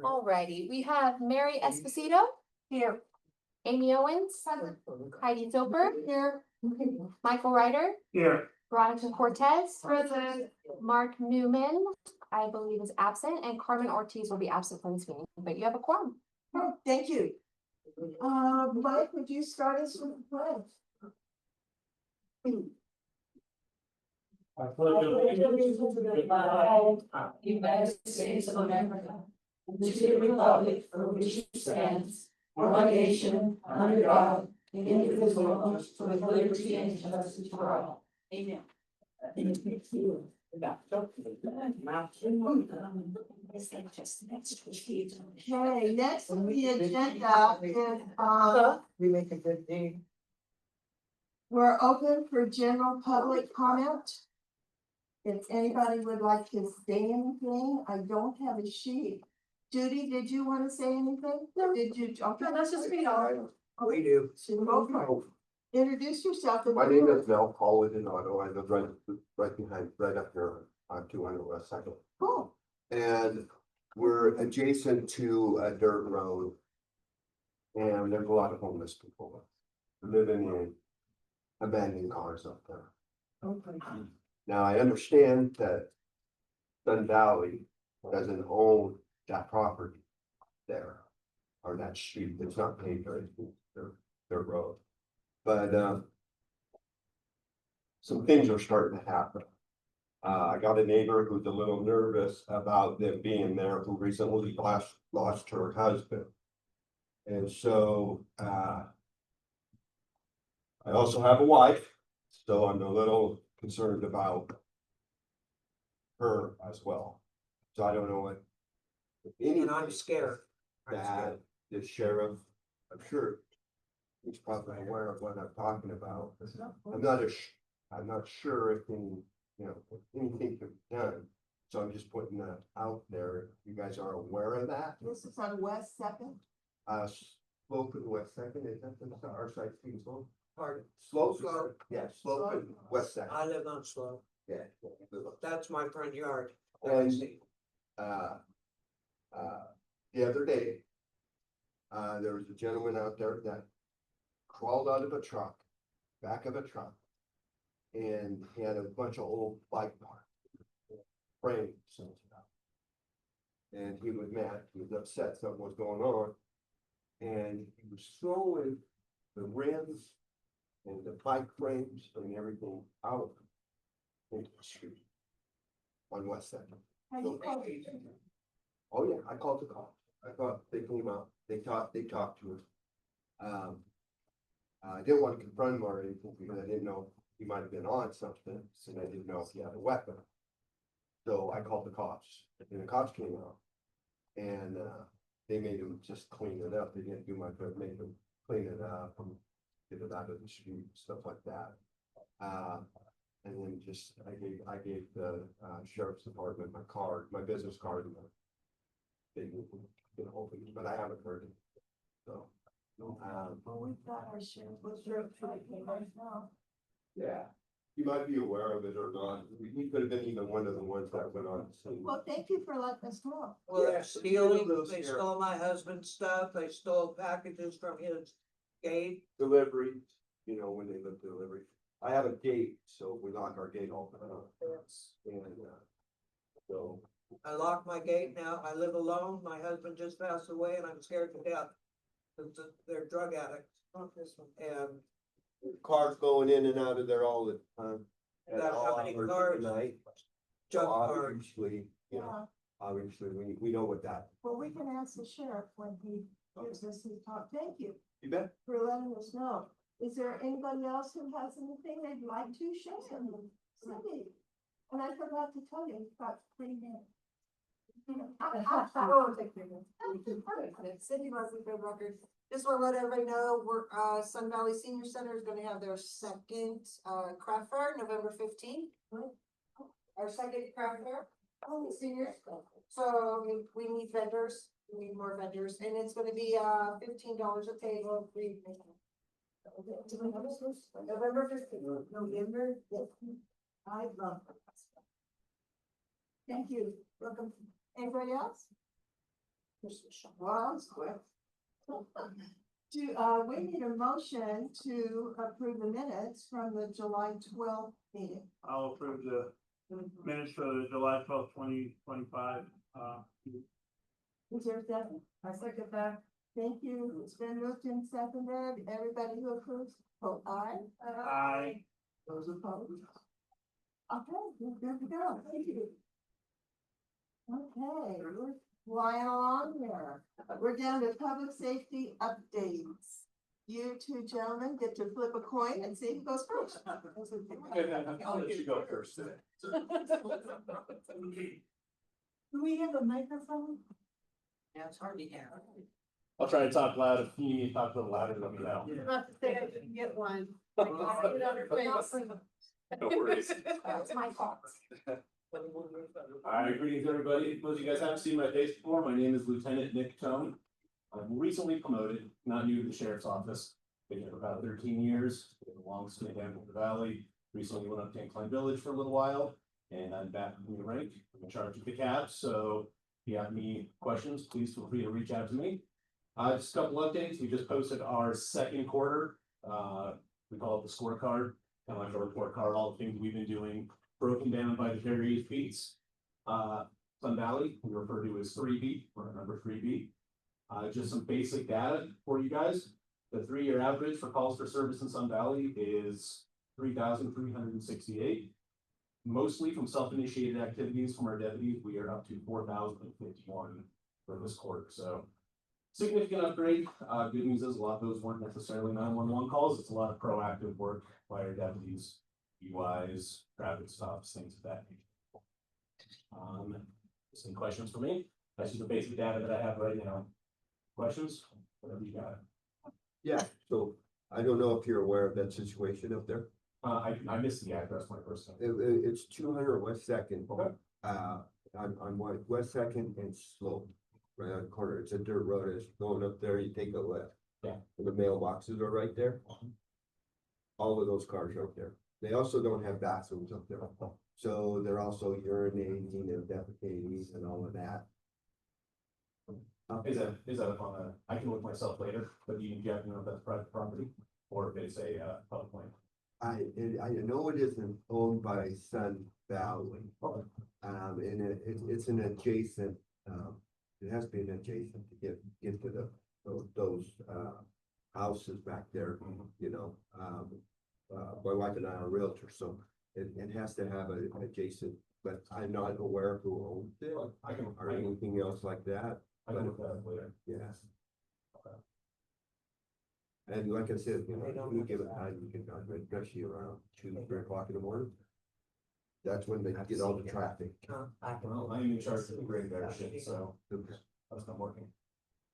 Alrighty, we have Mary Esposito here, Amy Owens, Heidi Zoper here, Michael Ryder, Here. Veronica Cortez, Mark Newman, I believe is absent, and Carmen Ortiz will be absent from this meeting, but you have a quorum. Oh, thank you. Mike, would you start us with the pledge? I pledge allegiance to the flag of the United States of America, and to the republic for which it stands, one nation, under God, indivisible, with liberty and justice for all. Amen. Okay, next on the agenda is, we make a good thing. we're open for general public comment. If anybody would like to say anything, I don't have a sheet. Judy, did you want to say anything? No. Did you? Okay, No, that's just me. We do. Go for it. Introduce yourself. My name is Mel Paulwood in Otto. I live right behind, right up here on 200 West Second. Cool. And we're adjacent to a dirt road. And there's a lot of homeless people living in abandoned cars up there. Okay. Now, I understand that Sun Valley doesn't own that property there, or that street. It's not paved or anything, their road. But some things are starting to happen. I got a neighbor who's a little nervous about them being there, who recently lost her husband. And so I also have a wife, so I'm a little concerned about her as well. So I don't know what. And I'm scared. That the sheriff, I'm sure he's probably aware of what I'm talking about. I'm not sure if anything can be done. So I'm just putting that out there. You guys are aware of that? This is on West Second. Slope and West Second, is that our site being slope? Pardon? Slope. Slope. Yeah, Slope and West Second. I live on Slow. Yeah. That's my front yard. And the other day, there was a gentleman out there that crawled out of a truck, back of a truck. And he had a bunch of old bike parts, frames. And he was mad, he was upset, something was going on. And he was throwing the rims and the bike frames and everything out into the street on West Second. Oh yeah, I called the cops. I thought they came out, they talked to him. I didn't want to confront him or anything because I didn't know he might have been on something, so I didn't know if he had a weapon. So I called the cops, and the cops came out, and they made him just clean it up. They didn't do much, but made him clean it up and get it out of the street, stuff like that. And then just I gave the sheriff's department my card, my business card, and they get a hold of me, but I haven't heard it. So Well, we've got our sheriff right now. yeah, you might be aware of it or not. He could have been even one of the ones that went on the scene. Well, thank you for letting us know. Well, they're Yeah. stealing, they stole my husband's stuff, they stole packages from his gate. Delivery, when they live delivery. I have a gate, so we lock our gate all the time. And so. I lock my gate now, I live alone, my husband just passed away and I'm scared to death. Cause they're drug addicts. And Cars going in and out of there all the time. I got how many hours of the cars? night. junk So cars. Obviously, we know what that. Well, we can ask the sheriff when he gives us his talk. Thank you You bet. for letting us know. Is there anybody else who has anything they'd like to share? Cindy, and I forgot to tell you, it's about 3 minutes. Cindy Leslie, Good Record. Just want to let everybody know, we're, Sun Valley Senior Center is gonna have their second, craft fair, November 15th. Our second craft fair, seniors. So we need vendors, we need more vendors, and it's gonna be, $15 a table. November 15th. November. I love it. Thank you. Welcome. Anybody else? Well, that was quick. We need a motion to approve the minutes from the July 12th meeting. I'll approve the minutes for the July 12th, 2025. Is there a second? I second that. Thank you. It's been moved and seconded. Everybody who approves, vote aye. Aye. Those opposed? Okay, we're good to go. Thank you. Okay, we're flying along here. We're down to public safety updates. You two gentlemen get to flip a coin and see who goes first. I'll let you go first. Do we have a microphone? Yeah, it's hard to hear. I'll try to talk loud. If you need to talk a little louder, let me know. Not to say I didn't get one. No worries. That's my fault. Alright, greetings everybody. Most of you guys haven't seen my face before. My name is Lieutenant Nick Tone. I'm recently promoted, not new to the sheriff's office. Been here for about 13 years. Been a long stint in the Valley. Recently went up to Incline Village for a little while, and I'm back in the rank. I'm in charge of the cab, so if you have any questions, please feel free to reach out to me. Just a couple updates. We just posted our second quarter. We call it the scorecard, kind of like a report card, all the things we've been doing, broken down by the various beats. Sun Valley, we refer to as 3B, or number 3B. Just some basic data for you guys. The 3-year average for calls for service in Sun Valley is 3,368. Mostly from self-initiated activities from our deputies. We are up to 4,051 for this quarter. So significant upgrade. Good news is a lot of those weren't necessarily 911 calls. It's a lot of proactive work by our deputies, UIs, traffic stops, things of that nature. Some questions for me? That's just the basic data that I have right now. Questions? Whatever you got. Yeah, so I don't know if you're aware of that situation up there. I missed the address when I first time. It's 200 West Second. Okay. On West Second and Slope, right on the corner. It's a dirt road. It's going up there, you take a left. Yeah. And the mailboxes are right there. All of those cars are up there. They also don't have bathrooms up there. So they're also urinating and defecating and all of that. Is that up on a, I can look myself later, but do you have to know if that's private property or if it's a public land? I know it isn't owned by Sun Valley. Okay. And it's an adjacent, it has to be an adjacent to get to those houses back there, you know. My wife and I are realtors, so it has to have an adjacent, but I'm not aware of who owns it or anything else like that. I can look that up later. Yes. And like I said, you know, we give it time, you can, especially around 2-3 o'clock in the morning. That's when they get all the traffic. Well, I'm in charge of the graveyard shit, so that's not working.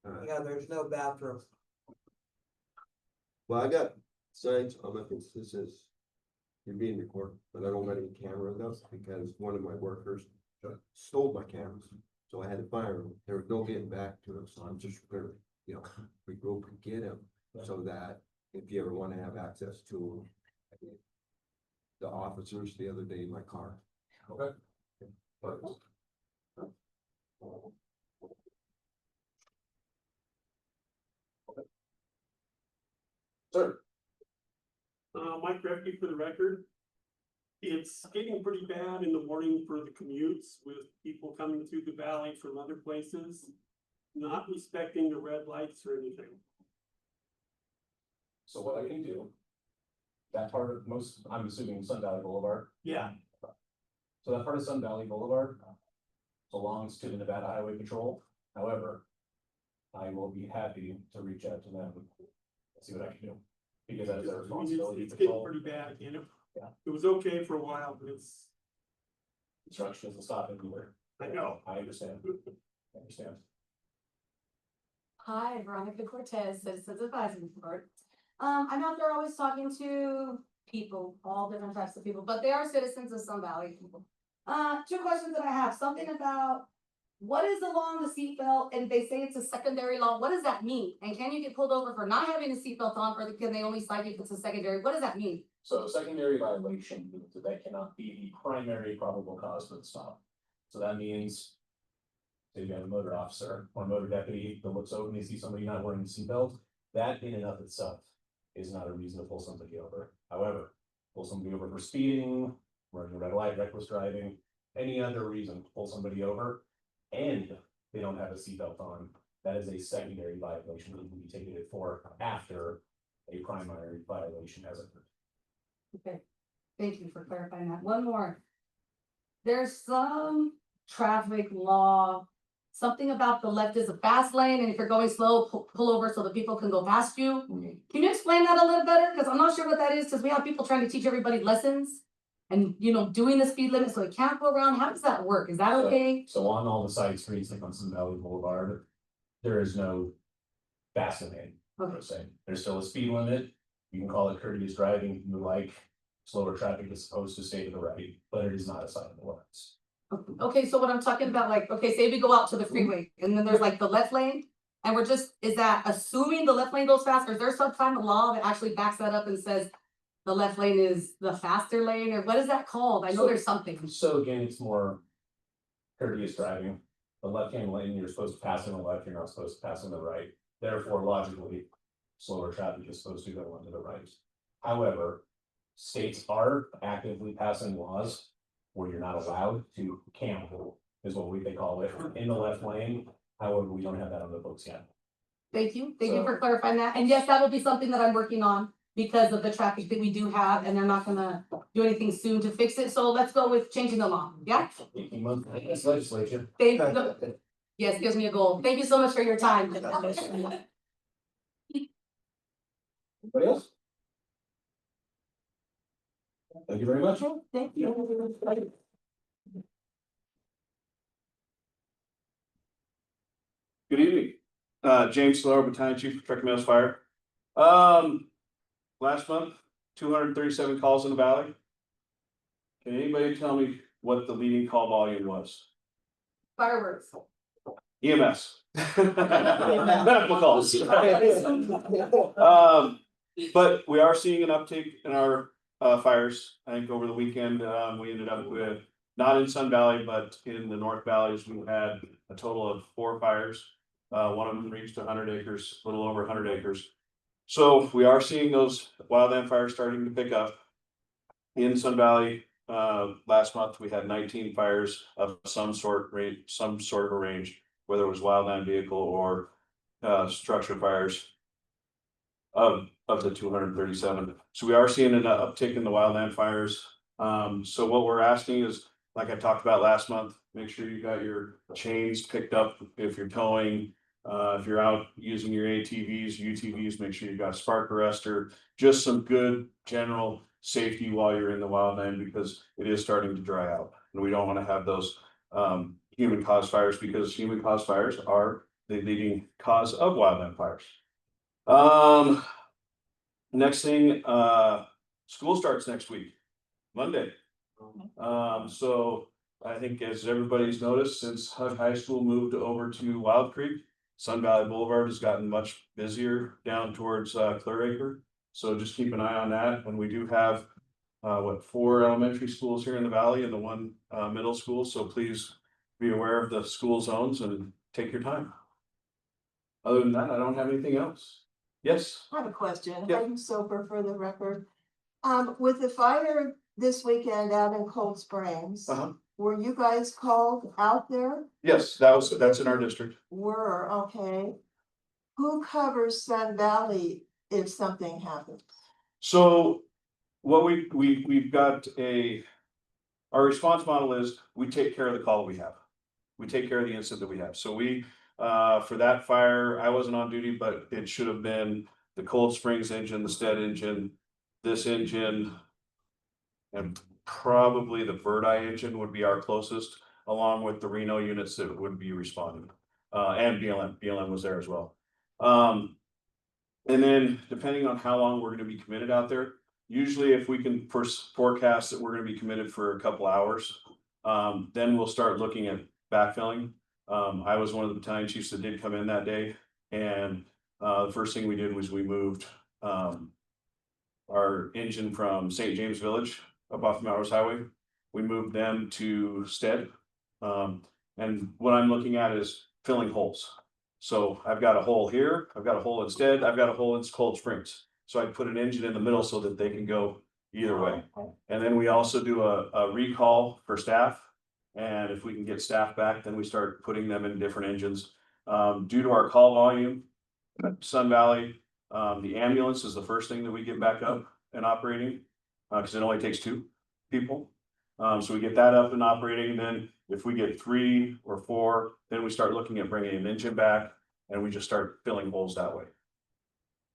Yeah, there's no bathroom. Well, I got signs on my fence that says you're being recorded, but I don't let any cameras up because one of my workers stole my cameras. So I had to fire him. There was no getting back to him, so I'm just gonna, you know, regroup and get him so that if you ever want to have access to the officers the other day in my car. Okay. Perfect. Sir. Mike Repke for the record. It's getting pretty bad in the morning for the commutes with people coming through the valley from other places, not respecting the red lights or anything. So what I can do, that part of most, I'm assuming Sun Valley Boulevard. Yeah, So that part of Sun Valley Boulevard belongs to the Nevada Highway Patrol. However, I will be happy to reach out to them and see what I can do. Because that is their I mean, responsibility it's to getting patrol. pretty bad, you know? Yeah. It was okay for a while, but it's, Construction doesn't stop anywhere. I know. I understand. I understand. Hi, Veronica Cortez, Citizens Advisory Board. I'm out there always talking to people, all different types of people, but they are citizens of Sun Valley people. 2 questions that I have, something about what is along the seatbelt, and they say it's a secondary law, what does that mean? And can you get pulled over for not having a seatbelt on, or can they only cite you if it's a secondary, what does that mean? So secondary violation means that they cannot be the primary probable cause for the stop. So that means say you have a motor officer or a motor deputy that looks over and they see somebody not wearing a seatbelt, that in and of itself is not a reason to pull somebody over. However, pull somebody over for speeding, running a red light, reckless driving, any other reason to pull somebody over, and they don't have a seatbelt on, that is a secondary violation that can be ticketed for after a primary violation has occurred. Okay, thank you for clarifying that. One more. There's some traffic law, something about the left is a fast lane, and if you're going slow, pull over so that people can go past you. Can you explain that a little better? Because I'm not sure what that is, because we have people trying to teach everybody lessons. And, you know, doing the speed limit so it can't go around. How does that work? Is that okay? So on all the side streets, like on Sun Valley Boulevard, there is no fast lane, per se. There's still a speed limit. You can call it courteous driving if you like. Slower traffic is supposed to stay to the right, but it is not a sign of the lights. Okay, so what I'm talking about, like, okay, say we go out to the freeway and then there's like the left lane. And we're just, is that assuming the left lane goes fast, or is there some kind of law that actually backs that up and says the left lane is the faster lane, or what is that called? I know there's something. So again, it's more courteous driving. The left-hand lane, you're supposed to pass on the left, you're not supposed to pass on the right. Therefore, logically, slower traffic is supposed to go onto the right. However, states are actively passing laws where you're not allowed to camp, is what they call it, in the left lane. However, we don't have that on the books yet. Thank you for clarifying that. And yes, that will be something that I'm working on because of the traffic that we do have, and they're not gonna do anything soon to fix it. So let's go with changing the law. Yeah? 18 months, legislature. Thank you. Yes, gives me a goal. Thank you so much for your time. Anybody else? Thank you very much. Thank you. Good evening, James Slower, Battalion Chief of Truckee Mills Fire. Last month, 237 calls in the valley. Can anybody tell me what the leading call volume was? Fireworks. EMS. Medical calls. But we are seeing an uptick in our fires. I think over the weekend, we ended up with, not in Sun Valley, but in the North Valleys, we had a total of 4 fires. One of them reached 100 acres, a little over 100 acres. So we are seeing those wildland fires starting to pick up. In Sun Valley, last month, we had 19 fires of some sort of a range, whether it was wildland vehicle or structure fires of the 237. So we are seeing an uptick in the wildland fires. So what we're asking is, like I talked about last month, make sure you got your chains picked up if you're towing. If you're out using your ATVs, UTVs, make sure you got a spark arrestor, just some good general safety while you're in the wildland, because it is starting to dry out. And we don't want to have those human caused fires, because human caused fires are the leading cause of wildland fires. Next thing, school starts next week, Monday. So I think, as everybody's noticed, since high school moved over to Wild Creek, Sun Valley Boulevard has gotten much busier down towards Clear Acre. So just keep an eye on that. And we do have 4 elementary schools here in the valley and the 1 middle school. So please be aware of the school zones and take your time. Other than that, I don't have anything else. Yes. I have a question. Yeah. I'm sober for the record. With the fire this weekend out in Cold Springs, were you guys called out there? Yes, that's in our district. Were, okay. Who covers Sun Valley if something happens? So what we've got our response model is we take care of the call we have. We take care of the incident that we have. So we, for that fire, I wasn't on duty, but it should have been the Cold Springs engine, the Stead engine, this engine, and probably the Verdi engine would be our closest, along with the Reno units that would be responding. And BLM was there as well. And then depending on how long we're going to be committed out there, usually if we can forecast that we're going to be committed for a couple hours, then we'll start looking at backfilling. I was one of the battalion chiefs that did come in that day, and the first thing we did was we moved our engine from St. James Village up off Melrose Highway. We moved them to Stead, and And what I'm looking at is filling holes. So I've got a hole here, I've got a hole instead, I've got a hole in Cold Springs. So I put an engine in the middle so that they can go either way. And then we also do a recall for staff. And if we can get staff back, then we start putting them in different engines. Due to our call volume, Sun Valley, the ambulance is the first thing that we get back up and operating. Cause it only takes 2 people. So we get that up and operating, then if we get 3 or 4, then we start looking at bringing an engine back and we just start filling holes that way.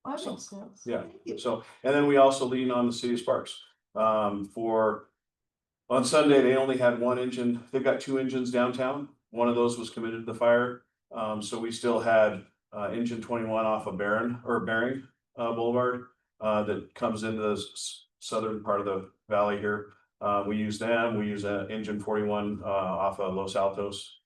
That So, makes sense. Yeah, so, and then we also lean on the city of Sparks, on Sunday, they only had 1 engine, they've got 2 engines downtown, one of those was committed to the fire. So we still had, engine 21 off of Barron or Bering, Boulevard, that comes into the southern part of the valley here. We use them, we use engine 41 off of Los Altos.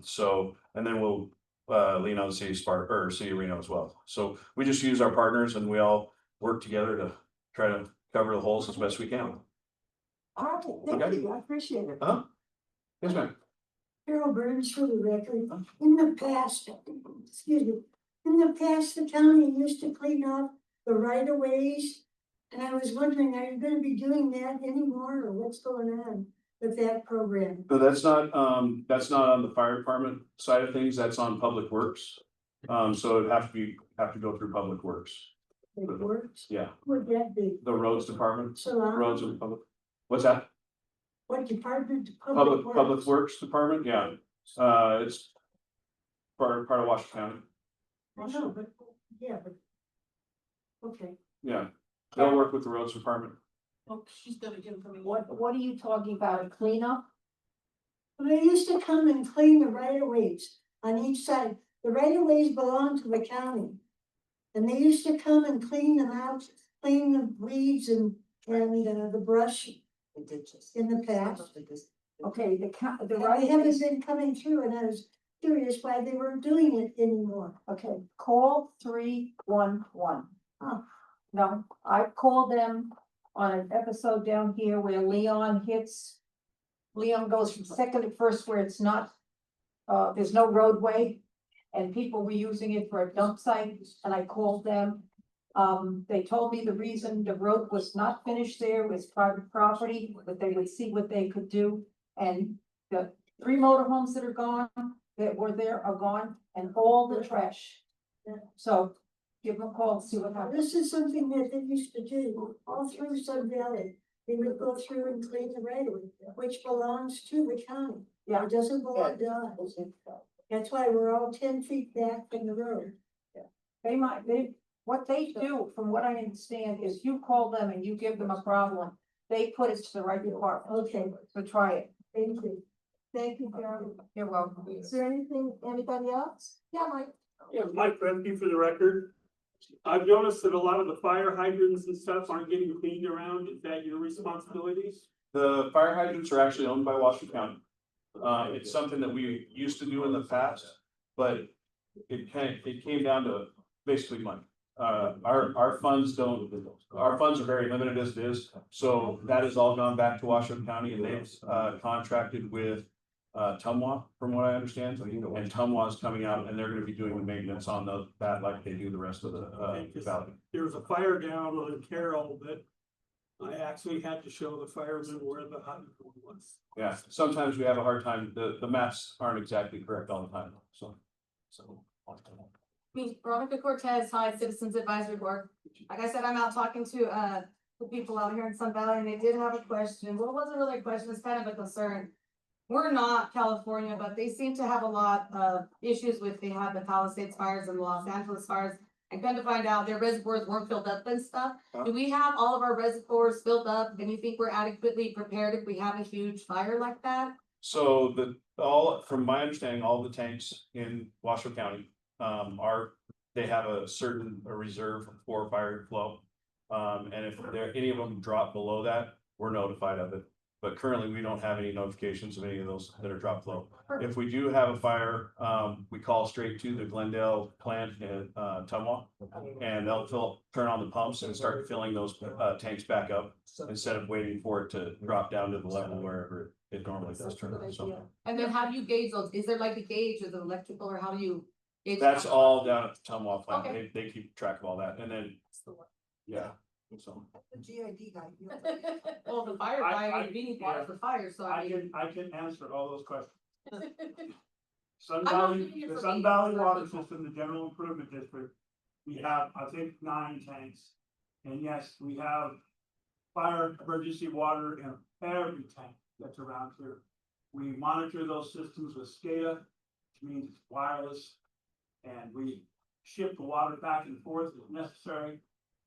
So, and then we'll lean on the city Spark or city of Reno as well. So we just use our partners and we all work together to try to cover the holes as best we can. All right, thank you, I appreciate it. Yes, ma'am. Carol Burns for the record. In the past, excuse me, in the past, the county used to clean up the right of ways. And I was wondering, are you gonna be doing that anymore, or what's going on with that program? No, that's not on the fire department side of things, that's on Public Works. So it'd have to go through Public Works. It works? Yeah, Would that be? the roads department, So, roads and public, what's that? what department? Public Works Department, yeah. It's part of Washoe County, I know, but, yeah, but. Okay. yeah. They'll work with the roads department. Oh, she's gonna give them. What are you talking about, a cleanup? They used to come and clean the right of ways on each side. The right of ways belong to the county. And they used to come and clean them out, clean the weeds and the brush in the past. Okay, the And right they of haven't ways, been coming through, and I was curious why they weren't doing it anymore. okay, call 311. Oh. No, I called them on an episode down here where Leon goes from second to first where it's not, there's no roadway. And people were using it for a dump site, and I called them. They told me the reason the road was not finished there was private property, but they would see what they could do. And the 3 motorhomes that are gone, that were there are gone, and all the trash. So give them a call, see what happens. This is something that they used to do all through Sun Valley. They would go through and clean the right of way, which belongs to the county. Yeah. It doesn't belong to us. That's why we're all 10 feet back from the road. What they do, from what I understand, is you call them and you give them a problem. They put it to the right department. Okay, So try it. thank you. Thank you, Carol. You're welcome. Is there anything, anybody else? Yeah, Mike. Yeah, Mike Redkey for the record. I've noticed that a lot of the fire hydrants and stuff aren't getting cleaned around. Is that your responsibility? The fire hydrants are actually owned by Washoe County. It's something that we used to do in the past, but it came down to basically money. Our funds are very limited as it is, so that has all gone back to Washoe County and they've contracted with Tumwa, from what I understand. And Tumwa is coming out and they're gonna be doing the maintenance on that like they do the rest of the valley. There was a fire down on Carroll that I actually had to show the firemen where the hydrant was. Yeah, sometimes we have a hard time, the maps aren't exactly correct all the time, so. Me, Veronica Cortez, hi, Citizens Advisory Board. Like I said, I'm out talking to the people out here in Sun Valley, and they did have a question. Well, it wasn't really a question, it's kind of a concern. We're not California, but they seem to have a lot of issues with, they have the Palisades fires and the Los Angeles fires. And come to find out, their reservoirs weren't filled up and stuff. Do we have all of our reservoirs filled up? And you think we're adequately prepared if we have a huge fire like that? So from my understanding, all the tanks in Washoe County, they have a certain reserve for fire flow. And if any of them drop below that, we're notified of it. But currently, we don't have any notifications of any of those that are drop flow. If we do have a fire, we call straight to the Glendale plant in Tumwa. And they'll turn on the pumps and start filling those tanks back up instead of waiting for it to drop down to the level wherever It normally does turn on something. And then how do you gauge those? Is there like a gauge, is it electrical, or how do you? gauge That's that? all down at the Tumwa plant. Okay. They keep track of all that and then, yeah. So, The GID guy. Well, the fire I- guy, we need water for fire, so I mean. I can answer all those questions. Sun I'm not Valley, doing it the for Sun me. Valley Water System, the General Improvement District, we have, I think, 9 tanks. And yes, we have fire emergency water in every tank that's around here. We monitor those systems with SCADA, which means it's wireless. And we ship the water back and forth if necessary.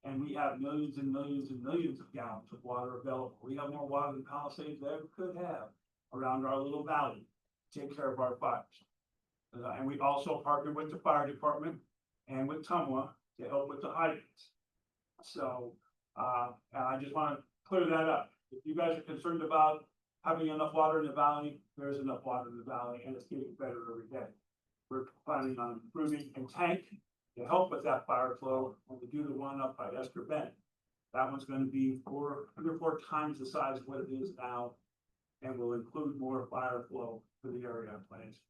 And we have millions and millions and millions of gallons of water available. We have more water than Palisades ever could have around our little valley to take care of our fires. And we also partner with the fire department and with Tumwa to help with the hydrants. So, and I just wanna clear that up. If you guys are concerned about having enough water in the valley, there's enough water in the valley and it's getting better every day. We're planning on improving a tank to help with that fire flow when we do the one up by Esther Bend. That one's gonna be 3 or 4 times the size of what it is now. And will include more fire flow for the area plans.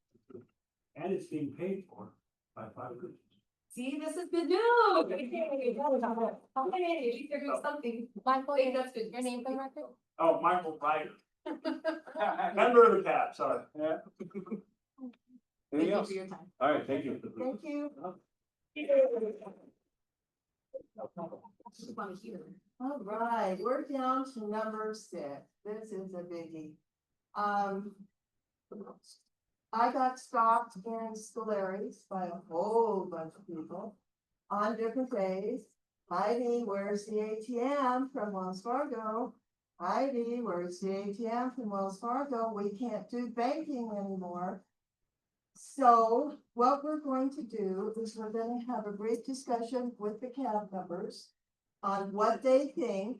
And it's being paid for by fire groups. See, this is good news. Okay, at least they're doing something. Michael, hey, that's good. Your name, for the record? Oh, Michael Ryder. Member of the CAB, sorry. Yeah. Thank anything you else? for your time. All right, thank you. Thank you. Just wanna hear. All right, we're down to number 6. This is a biggie. I got stopped in Scolari's by a whole bunch of people on different days. Heidi, where's the ATM from Wells Fargo? Heidi, where's the ATM from Wells Fargo? We can't do banking anymore. So what we're going to do is we're gonna have a brief discussion with the cab members on what they think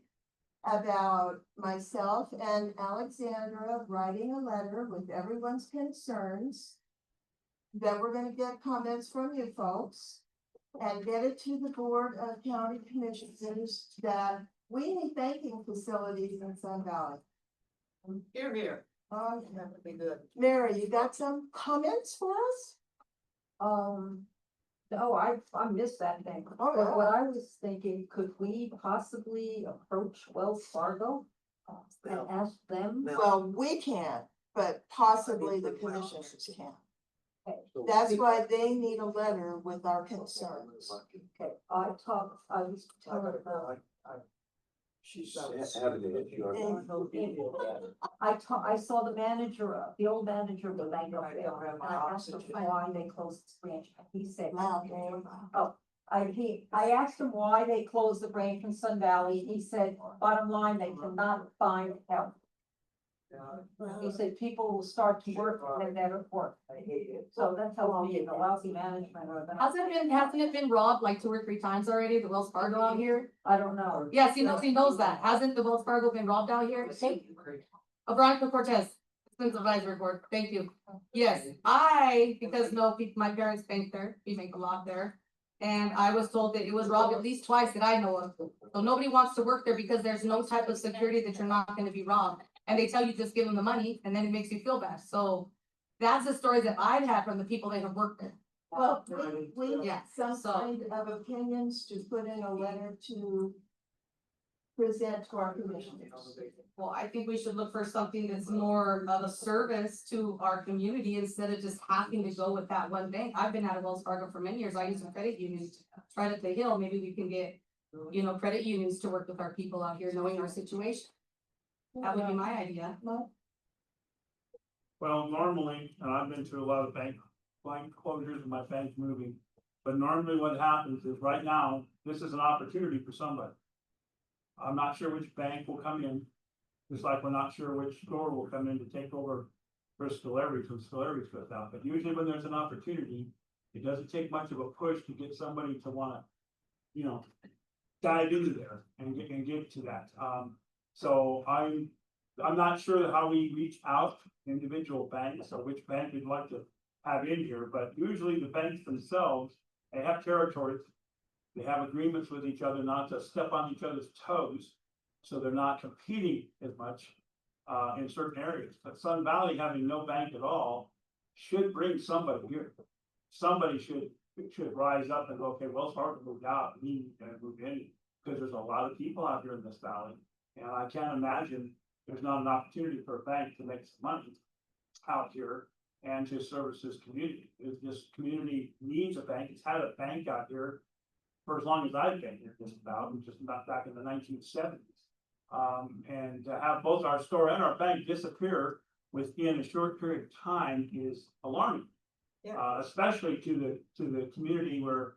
about myself and Alexandra writing a letter with everyone's concerns. Then we're gonna get comments from you folks and get it to the Board of County Commissioners that we need banking facilities in Sun Valley. Here, here. Oh, That would be good. Mary, you got some comments for us? No, I missed that thing. Oh, But yeah. what I was thinking, could we possibly approach Wells Fargo? And ask them? No. Well, we can't, but possibly the commissioners can. That's why they need a letter with our concerns. Okay, I was telling about, She's having an issue on. I saw the manager, the old manager of the bank up there, and I asked him why they closed this branch. He said, Loud, Mary. I asked him why they closed the branch in Sun Valley. He said, bottom line, they cannot find help. He said people will start to work and they never work. So that tells me the lousy management or the, Hasn't it been robbed like 2 or 3 times already, the Wells Fargo out here? I don't know. Yes, he knows that. Hasn't the Wells Fargo been robbed out here? Veronica Cortez, Citizens Advisory Board, thank you. Yes, because my parents bank there, we make a lot there. And I was told that it was robbed at least twice that I know of. So nobody wants to work there because there's no type of security that you're not gonna be robbed. And they tell you just give them the money and then it makes you feel bad. So that's the stories that I've had from the people that have worked there. Well, we Yeah, some so- kind of opinions to put in a letter to present to our commissioners. Well, I think we should look for something that's more of a service to our community instead of just having to go with that one bank. I've been out of Wells Fargo for many years. I use some credit unions, right at the hill. Maybe we can get, credit unions to work with our people out here, knowing our situation. That would be my idea. Well, normally, and I've been through a lot of bank closures and my bank's moving. But normally what happens is right now, this is an opportunity for somebody. I'm not sure which bank will come in, just like we're not sure which store will come in to take over for Scolari's when Scolari's goes out. But usually when there's an opportunity, it doesn't take much of a push to get somebody to wanna, dive into there and get to that. So I'm not sure how we reach out to individual banks or which bank we'd like to have in here, but usually the banks themselves, they have territories. They have agreements with each other not to step on each other's toes, so they're not competing as much. in certain areas, but Sun Valley having no bank at all should bring somebody here. Somebody should rise up and go, okay, Wells Fargo moved out, we need to move in, because there's a lot of people out here in this valley. And I can't imagine there's not an opportunity for a bank to make some money out here and to service this community. This community needs a bank. It's had a bank out here for as long as I've been here, just about back in the 1970s. And to have both our store and our bank disappear within a short period of time is alarming. Yeah. Especially to the community where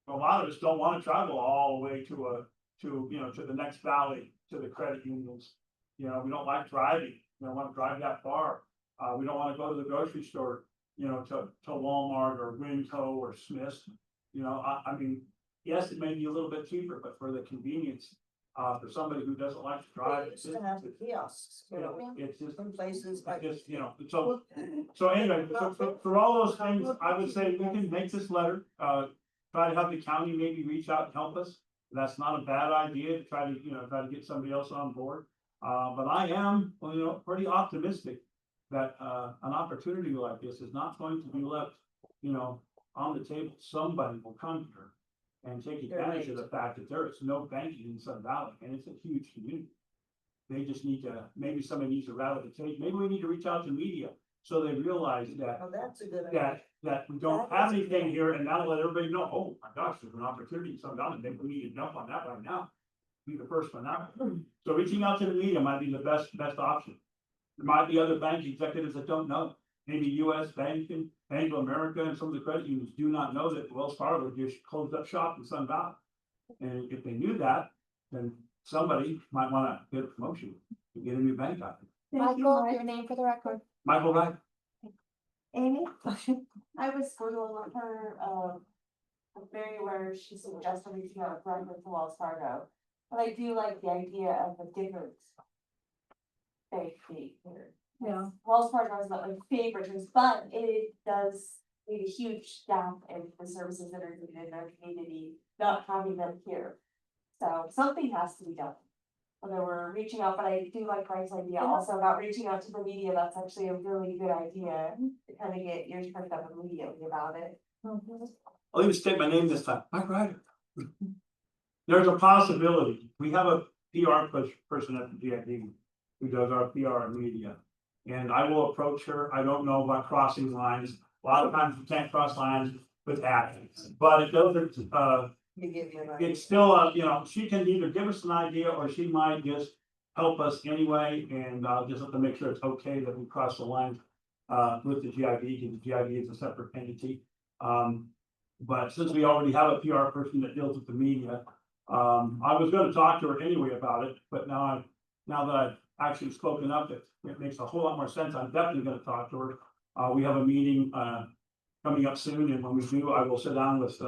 a lot of us don't want to travel all the way to the next valley, to the credit unions. We don't like driving. We don't want to drive that far. We don't want to go to the grocery store, to Walmart or Winco or Smith's. I mean, yes, it may be a little bit cheaper, but for the convenience, for somebody who doesn't like to drive. They used to have the kiosks, It's just, in places like. so anyway, for all those things, I would say we can make this letter, try to have the county maybe reach out and help us. That's not a bad idea to try to get somebody else on board. But I am, pretty optimistic that, an opportunity like this is not going to be left, on the table. Somebody will come here and take advantage of the fact that there is no banking in Sun Valley, and it's a huge community. They just need to, maybe somebody needs to rally the tape. Maybe we need to reach out to media so they realize that Oh, that's a good idea. that we don't have anything here, and that'll let everybody know, oh my gosh, there's an opportunity in Sun Valley. Maybe we need to jump on that right now. Be the first one out. So reaching out to the media might be the best option. There might be other bank executives that don't know. Maybe US Bank and Bank of America and some of the credit unions do not know that Wells Fargo just closed up shop in Sun Valley. And if they knew that, then somebody might want to get a promotion to get a new bank out there. Thank you, Michael, Mike. your name for the record. Michael Wright. Amy? I was squirreling with her, I'm very aware she suggested reaching out directly to Wells Fargo. But I do like the idea of a different bank fee here. Yeah. Wells Fargo is not my favorite, but it does need a huge down in the services that are needed in our community, not having them here. So something has to be done. Whether we're reaching out, but I do like Mike's idea also about reaching out to the media. That's actually a really good idea to kind of get ears perked up immediately about it. I'll even state my name this time, Mike Ryder. There's a possibility. We have a PR person at the GID who does our PR and media. And I will approach her. I don't know about crossing lines. A lot of times you can't cross lines with actions, but it doesn't, it's still, she can either give us an idea or she might just help us anyway. And just have to make sure it's okay that we cross the line with the GID, because the GID is a separate entity. But since we already have a PR person that deals with the media, I was gonna talk to her anyway about it, but now that I've actually spoken up, it makes a whole lot more sense. I'm definitely gonna talk to her. We have a meeting coming up soon, and when we do, I will sit down with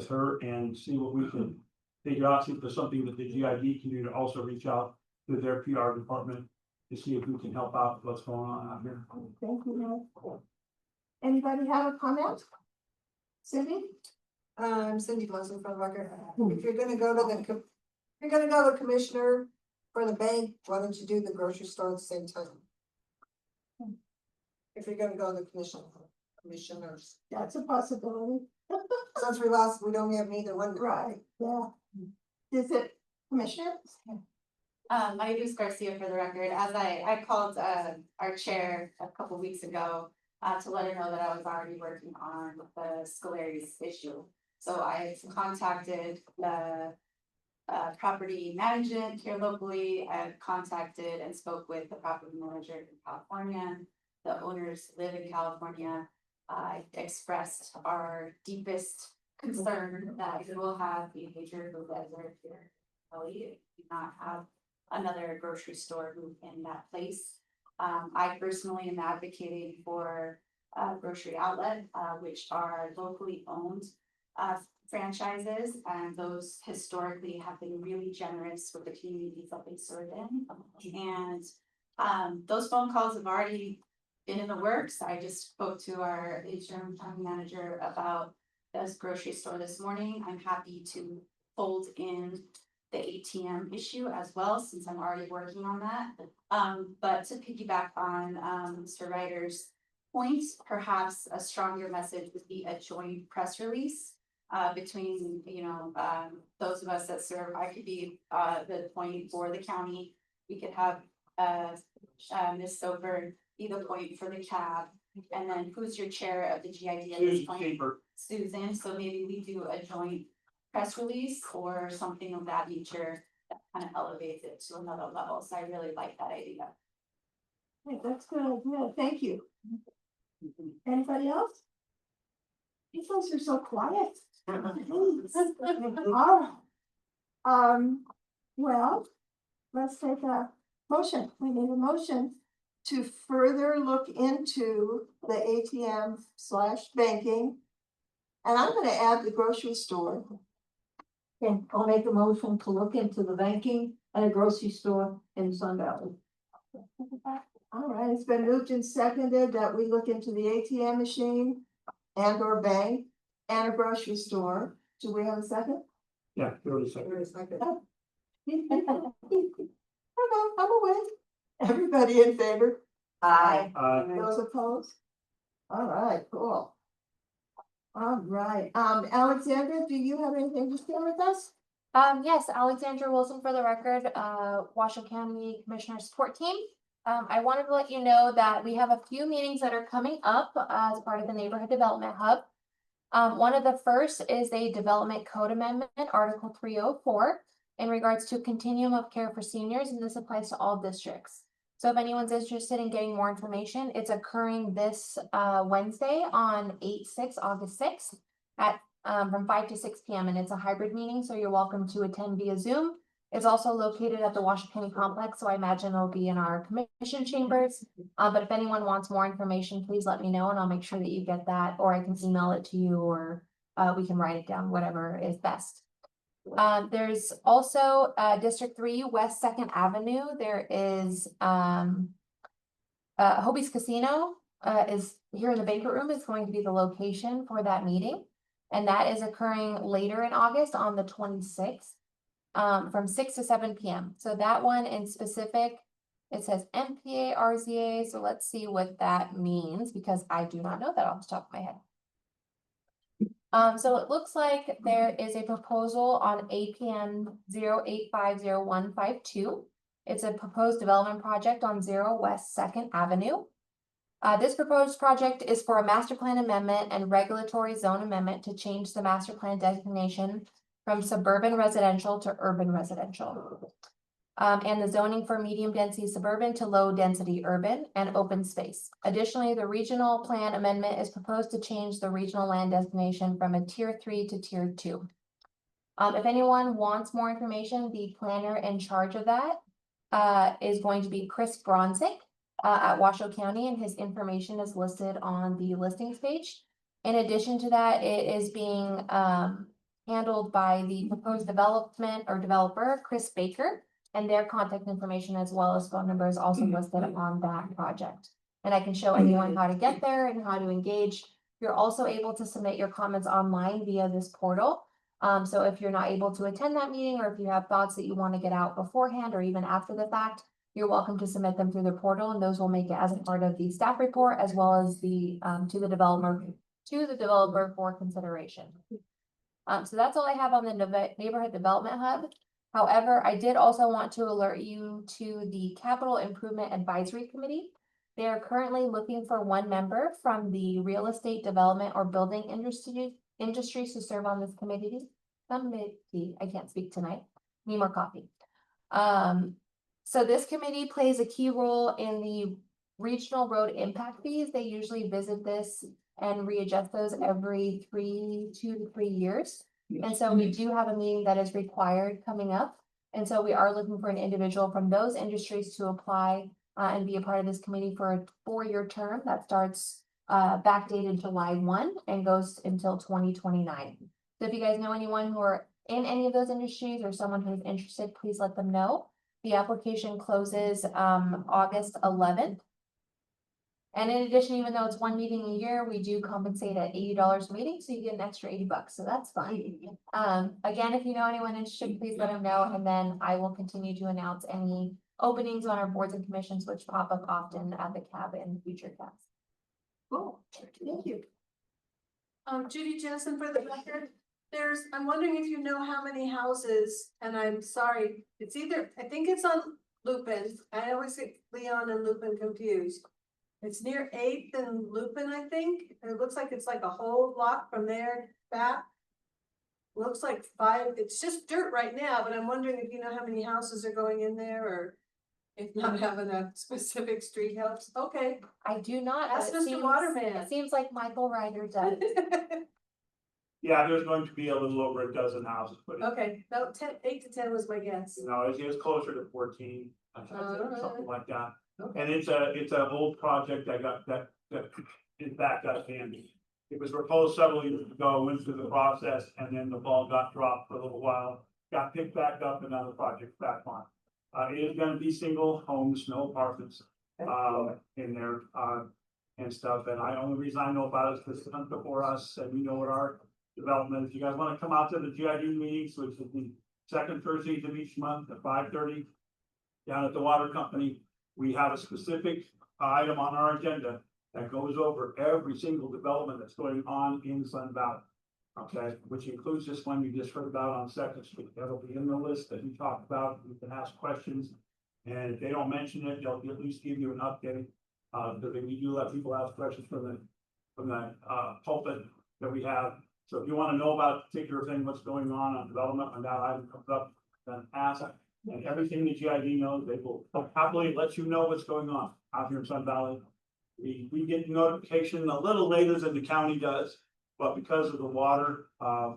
her and see what we can figure out, see if there's something that the GID can do to also reach out to their PR department to see if we can help out with what's going on out here. Thank you, Mike. Anybody have a comment? Cindy? Cindy Blessing from the record. If you're gonna go to you're gonna go to commissioner for the bank, why don't you do the grocery store at the same time? If you're gonna go to the commissioners, That's a possibility. since we don't have neither one. Right, yeah. Is it Commissioner? My name is Garcia for the record. As I called our chair a couple weeks ago to let her know that I was already working on the Scolari's issue. So I contacted the property management here locally. I've contacted and spoke with the property manager in California. The owners live in California. I expressed our deepest concern that we will have a major food desert here. We do not have another grocery store move in that place. I personally am advocating for grocery outlet, which are locally owned franchises, and those historically have been really generous with the communities that they serve in. And those phone calls have already been in the works. I just spoke to our HM county manager about this grocery store this morning. I'm happy to fold in the ATM issue as well, since I'm already working on that. But to piggyback on, Mr. Ryder's points, perhaps a stronger message would be a joint press release. Between, those of us that serve, I could be, the point for the county. We could have, Ms. Sober be the point for the cab. And then who's your chair of the GID at this Susan point? Shepherd. Susan, so maybe we do a joint press release or something of that nature that kind of elevates it to another level. So I really like that idea. Hey, that's good, yeah, thank you. Anybody else? You folks are so quiet. All right. Well, let's take a motion. We need a motion to further look into the ATM/banking. And I'm gonna add the grocery store. Okay, I'll make a motion to look into the banking and a grocery store in Sun Valley. All right, it's been moved and seconded that we look into the ATM machine and or bank and a grocery store. Do we have a second? Yeah, 30 seconds. Wait a second. I'm away. Everybody in favor? Aye. Those opposed? All right, cool. All right, Alexandra, do you have anything to share with us? Yes, Alexandra Wilson for the record, Washoe County Commissioner Support Team. I wanted to let you know that we have a few meetings that are coming up as part of the Neighborhood Development Hub. One of the first is a Development Code Amendment, Article 304, in regards to continuum of care for seniors, and this applies to all districts. So if anyone's interested in getting more information, it's occurring this Wednesday on August 6th at from 5 to 6 p.m. and it's a hybrid meeting, so you're welcome to attend via Zoom. It's also located at the Washoe County Complex, so I imagine it'll be in our commission chambers. But if anyone wants more information, please let me know and I'll make sure that you get that, or I can email it to you, or we can write it down, whatever is best. There's also District 3 West 2nd Avenue. There is Hobie's Casino is here in the banquet room. It's going to be the location for that meeting. And that is occurring later in August on the 26th. From 6 to 7 p.m. So that one in specific, it says MPA RZA. So let's see what that means, because I do not know that off the top of my head. So it looks like there is a proposal on APN 0850152. It's a proposed development project on 0 West 2nd Avenue. This proposed project is for a master plan amendment and regulatory zone amendment to change the master plan designation from suburban residential to urban residential. And the zoning for medium density suburban to low density urban and open space. Additionally, the regional plan amendment is proposed to change the regional land designation from a tier 3 to tier 2. If anyone wants more information, the planner in charge of that is going to be Chris Bronzik at Washoe County, and his information is listed on the listings page. In addition to that, it is being handled by the proposed development or developer, Chris Baker, and their contact information as well as phone number is also listed on that project. And I can show anyone how to get there and how to engage. You're also able to submit your comments online via this portal. So if you're not able to attend that meeting, or if you have thoughts that you want to get out beforehand or even after the fact, you're welcome to submit them through the portal, and those will make it as a part of the staff report as well as the to the developer for consideration. So that's all I have on the Neighborhood Development Hub. However, I did also want to alert you to the Capital Improvement Advisory Committee. They are currently looking for one member from the real estate development or building industries to serve on this committee. I can't speak tonight. Need more coffee. So this committee plays a key role in the regional road impact fees. They usually visit this and readjust those every 2 to 3 years. And so we do have a meeting that is required coming up. And so we are looking for an individual from those industries to apply and be a part of this committee for a 4-year term that starts backdated July 1 and goes until 2029. So if you guys know anyone who are in any of those industries or someone who's interested, please let them know. The application closes August 11th. And in addition, even though it's one meeting a year, we do compensate at $80 a meeting, so you get an extra $80, so that's fine. Again, if you know anyone interested, please let them know, and then I will continue to announce any openings on our boards and commissions, which pop up often at the CAB and future CABs. Cool, thank you. Judy Jensen for the record, I'm wondering if you know how many houses, and I'm sorry, it's either, I think it's on Lupin, I always get Leon and Lupin confused. It's near Eighth and Lupin, I think, and it looks like it's like a whole block from there back. Looks like 5, it's just dirt right now, but I'm wondering if you know how many houses are going in there, or if not having a specific street helps, okay. I do not. Ask but it Mr. seems- Waterman. It seems like Michael Ryder does. Yeah, there's going to be a little over a dozen houses, but Okay, about 8 to 10 was my guess. you know, it's closer to 14, I think, something like that. Okay. And it's a old project that is backed up handy. It was proposed several years ago, went through the process, and then the ball got dropped for a little while, got picked back up, and now the project's back on. It is gonna be single homes, no apartments, in there, and stuff, and only reason I know about it is because it's come before us, and we know what our development, if you guys wanna come out to the GID meetings, which is the second Thursdays of each month at 5:30. Down at the water company, we have a specific item on our agenda that goes over every single development that's going on in Sun Valley. Okay, which includes this one you just heard about on Second Street, that'll be in the list that you talked about, you can ask questions. And if they don't mention it, they'll at least give you an update, because we do let people ask questions from the pulpit that we have. So if you wanna know about a particular thing, what's going on development, when that item comes up, then ask. And everything the GID knows, they will happily let you know what's going on out here in Sun Valley. We get notification a little later than the county does, but because of the water,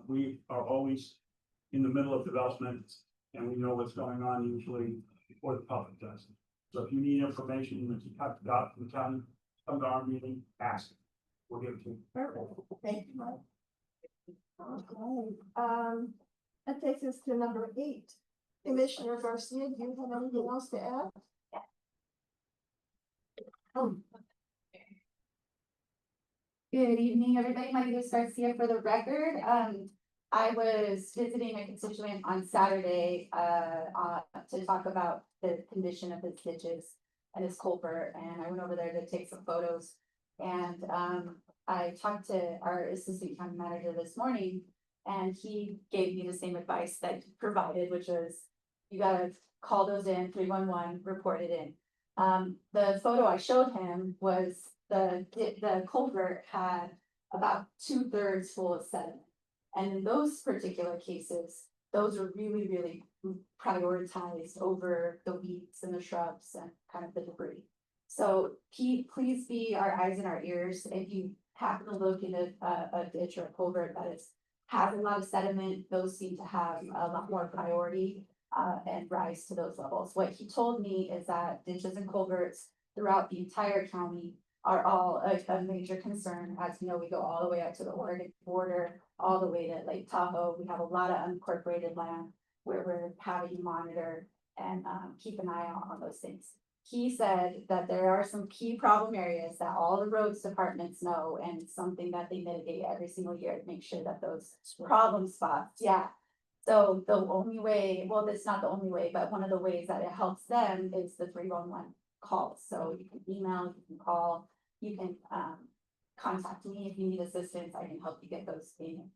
we are always in the middle of development. And we know what's going on usually before the public does. So if you need information that you have to go out from the county, come to our meeting, ask. We'll give it to you. Perfect, thank you, Mike. Okay, that takes us to number 8. Commissioner Garcia, do you have anything else to add? Good evening, everybody. My name is Garcia for the record. I was visiting a constituent on Saturday, to talk about the condition of his ditches and his culvert, and I went over there to take some photos. And, I talked to our assistant county manager this morning, and he gave me the same advice that you provided, which was you gotta call those in, 311, report it in. The photo I showed him was the culvert had about 2/3 full of sediment. And in those particular cases, those are really prioritized over the weeds and the shrubs and kind of the debris. So please be our eyes and our ears. If you happen to look in a ditch or a culvert that has a lot of sediment, those seem to have a lot more priority and rise to those levels. What he told me is that ditches and culverts throughout the entire county are all a major concern. As you know, we go all the way up to the Oregon border, all the way to Lake Tahoe. We have a lot of unincorporated land where we're having to monitor and keep an eye out on those things. He said that there are some key problem areas that all the roads departments know, and it's something that they mitigate every single year to make sure that those problem spots, yeah. So the only way, well, that's not the only way, but one of the ways that it helps them is the 311 calls. So you can email, you can call, you can contact me if you need assistance, I can help you get those in.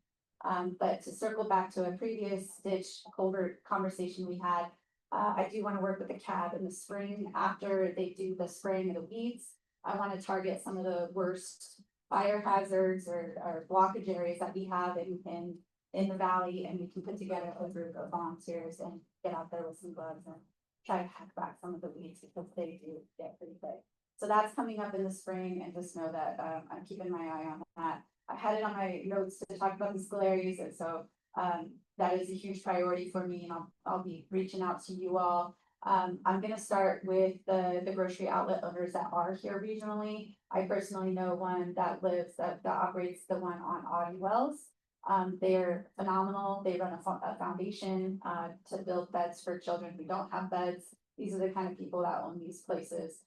But to circle back to a previous ditch culvert conversation we had, I do want to work with the CAB in the spring after they do the spraying of the weeds. I want to target some of the worst fire hazards or blockage areas that we have in the valley, and we can put together a group of volunteers and get out there with some gloves and try to hack back some of the weeds because they do get pretty big. So that's coming up in the spring, and just know that I'm keeping my eye on that. I had it on my notes to talk about the scolarities, and so that is a huge priority for me, and I'll be reaching out to you all. I'm gonna start with the grocery outlet owners that are here regionally. I personally know one that operates the one on Audie Wells. They're phenomenal. They run a foundation to build beds for children who don't have beds. These are the kind of people that own these places.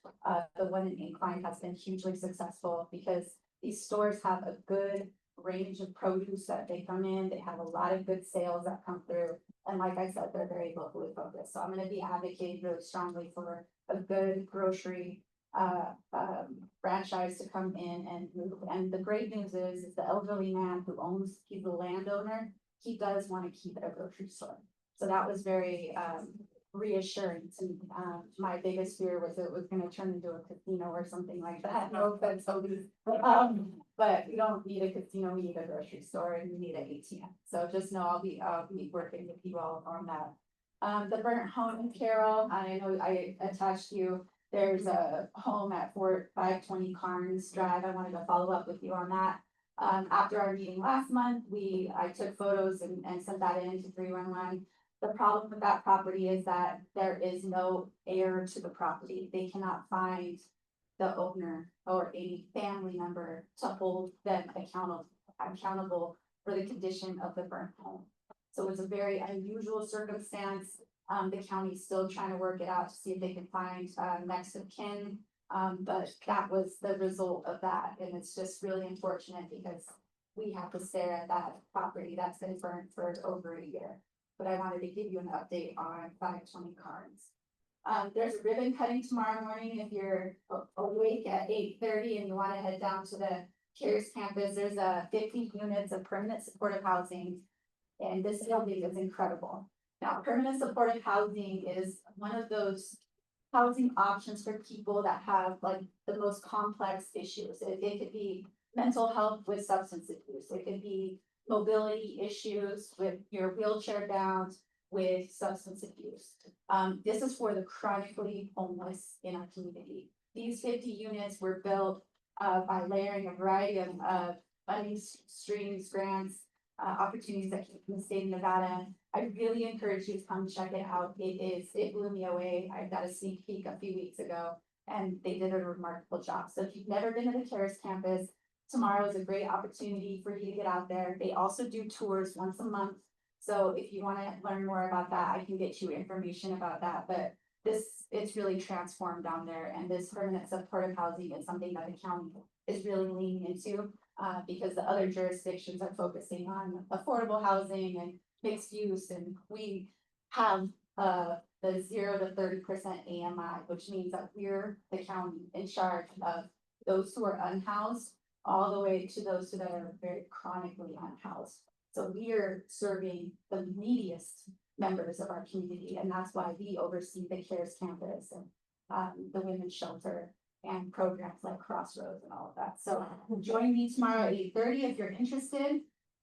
The one in Incline has been hugely successful because these stores have a good range of produce that they come in. They have a lot of good sales that come through. And like I said, they're very locally focused. So I'm gonna be advocating really strongly for a good grocery franchise to come in and move. And the great news is the elderly man who owns, he's the landowner, he does want to keep it a grocery store. So that was very reassuring to me. My biggest fear was it was gonna turn into a casino or something like that. No offense, Toby. But we don't need a casino, we need a grocery store and we need an ATM. So just know I'll be working with you all on that. The burnt home, Carol, I know I attached you. There's a home at 520 Carnes Drive. I wanted to follow up with you on that. After our meeting last month, I took photos and sent that in to 311. The problem with that property is that there is no heir to the property. They cannot find the owner or any family member to hold them accountable for the condition of the burnt home. So it's a very unusual circumstance. The county's still trying to work it out to see if they can find next of kin. But that was the result of that. And it's just really unfortunate because we have to stare at that property that's been burnt for over a year. But I wanted to give you an update on 520 Carnes. There's a ribbon cutting tomorrow morning. If you're awake at 8:30 and you want to head down to the CARES campus, there's 50 units of permanent supportive housing. And this building is incredible. Now, permanent supportive housing is one of those housing options for people that have like the most complex issues. It could be mental health with substance abuse. It could be mobility issues with your wheelchair bound with substance abuse. This is for the chronically homeless in our community. These 50 units were built by layering a variety of funding streams, grants, opportunities that came from the state of Nevada. I really encourage you to come check it out. It blew me away. I got a sneak peek a few weeks ago and they did a remarkable job. So if you've never been to the CARES campus, tomorrow is a great opportunity for you to get out there. They also do tours once a month. So if you want to learn more about that, I can get you information about that. But it's really transformed down there. And this permanent supportive housing is something that the county is really leaning into because the other jurisdictions are focusing on affordable housing and mixed use. And we have the 0 to 30% AMI, which means that we're the county in charge of those who are unhoused all the way to those who that are very chronically unhoused. So we are serving the neediest members of our community, and that's why we oversee the CARES campus and the women's shelter and programs like Crossroads and all of that. So join me tomorrow at 8:30 if you're interested.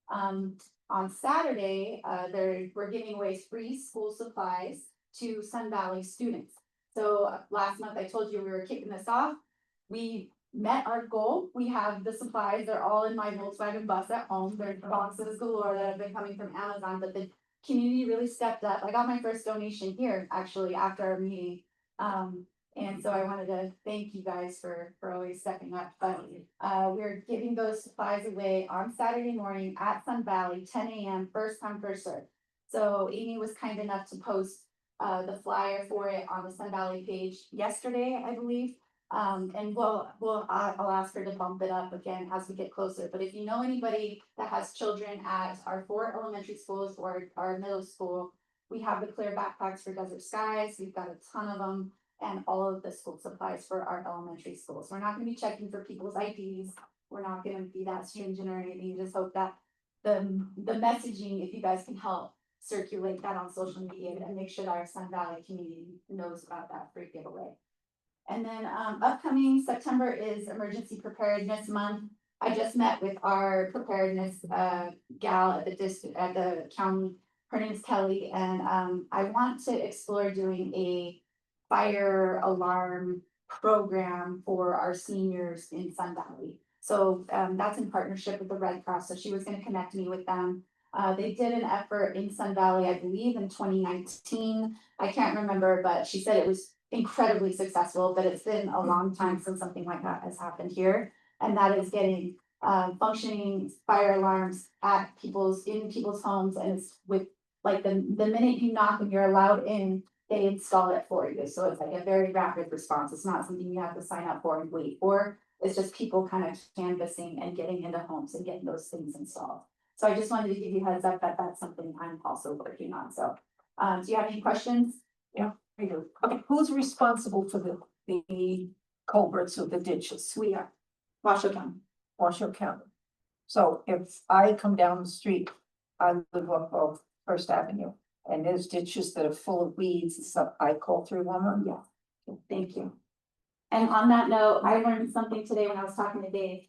On Saturday, we're giving away free school supplies to Sun Valley students. So last month I told you we were kicking this off. We met our goal. We have the supplies. They're all in my Volkswagen bus at home. They're boxes galore that have been coming from Amazon, but the community really stepped up. I got my first donation here actually after our meeting. And so I wanted to thank you guys for always stepping up. But we're giving those supplies away on Saturday morning at Sun Valley, 10 a.m. first come, first served. So Amy was kind enough to post the flyer for it on the Sun Valley page yesterday, I believe. And I'll ask her to bump it up again as we get closer. But if you know anybody that has children at our 4 elementary schools or our middle school, we have the clear backpacks for Desert Skies. We've got a ton of them and all of the school supplies for our elementary schools. We're not going to be checking for people's IDs. We're not going to be that stringent or anything. You just hope that the messaging, if you guys can help circulate that on social media and make sure that our Sun Valley community knows about that free giveaway. And then upcoming September is Emergency Preparedness Month. I just met with our preparedness gal at the county. Her name is Kelly, and I want to explore doing a fire alarm program for our seniors in Sun Valley. So that's in partnership with the Red Cross. So she was going to connect me with them. They did an effort in Sun Valley, I believe in 2019. I can't remember, but she said it was incredibly successful, but it's been a long time since something like that has happened here. And that is getting functioning fire alarms at people's homes. And it's with like the minute you knock and you're allowed in, they install it for you. So it's like a very rapid response. It's not something you have to sign up for and wait for. It's just people kind of canvassing and getting into homes and getting those things installed. So I just wanted to give you a heads up that that's something I'm also working on. So, do you have any questions? I do. Okay, who's responsible for the culverts or the ditches? We are. Washoe County. Washoe County. So if I come down the street, I live off of First Avenue, and there's ditches that are full of weeds and stuff, I call 311. Yeah. Thank you. And on that note, I learned something today when I was talking to Dave.